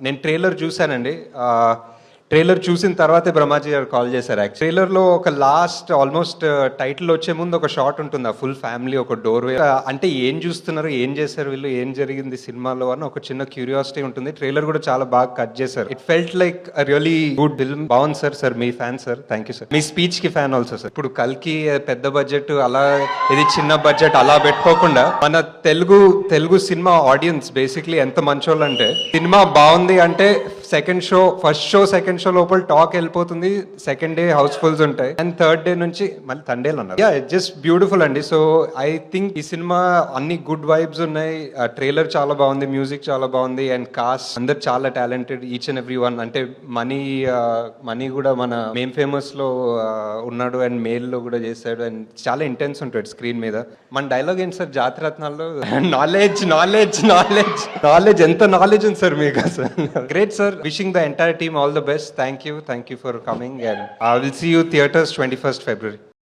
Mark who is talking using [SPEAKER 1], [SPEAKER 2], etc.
[SPEAKER 1] నేను ట్రైలర్ చూశానండి. ట్రైలర్ చూసిన తర్వాతే బ్రహ్మాజీ గారు కాల్ చేశారు. ట్రైలర్లో ఒక లాస్ట్ ఆల్మోస్ట్ టైటిల్ వచ్చే ముందు ఒక షాట్ ఉంటుంది, ఆ ఫుల్ ఫ్యామిలీ ఒక డోర్వే. అంటే ఏం చూస్తున్నారు, ఏం చేశారు వీళ్ళు, ఏం జరిగింది సినిమాలో అని ఒక చిన్న క్యూరియాసిటీ ఉంటుంది. ట్రైలర్ కూడా చాలా బాగా కట్ చేశారు. It felt like really good film. బాగుంది సార్. సార్ మీ fan sir, thank you sir. మీ స్పీచ్ కి ఫ్యాన్ ఆల్సో సార్. ఇప్పుడు కల్కి పెద్ద బడ్జెట్ అలా, ఇది చిన్న బడ్జెట్ అలా పెట్టుకోకుండా మన తెలుగు సినిమా ఆడియన్స్ బేసిక్లీ ఎంత మంచోళ్ళు అంటే, సినిమా బాగుంది అంటే second show, first show second show లోపల టాక్ వెళ్ళిపోతుంది. సెకండ్ డే హౌస్ఫుల్స్ ఉంటాయి అండ్ థర్డ్ డే నుంచి మళ్ళీ తండేలు అన్నారు. యా, జస్ట్ బ్యూటిఫుల్ అండి. సో ఐ థింక్ ఈ సినిమా అన్ని గుడ్ వైబ్స్ ఉన్నాయి. ట్రైలర్ చాలా బాగుంది, మ్యూజిక్ చాలా బాగుంది అండ్ కాస్ట్ అందరు చాలా talented, each and every one. అంటే మనీ కూడా మన మేమ్ ఫేమస్ లో ఉన్నాడు అండ్ మేల్ లో కూడా చేశాడు అండ్ చాలా ఇంటెన్స్ ఉంటాడు స్క్రీన్ మీద. మన డైలాగ్ ఏంటి సార్ జాతిరత్నాల్లో? Knowledge knowledge knowledge knowledge. ఎంత నాలెడ్జ్ ఉంది సార్ మీకు అసలు. Great sir. Wishing the entire team all the best. Thank you for coming and I will see you theaters 21st February.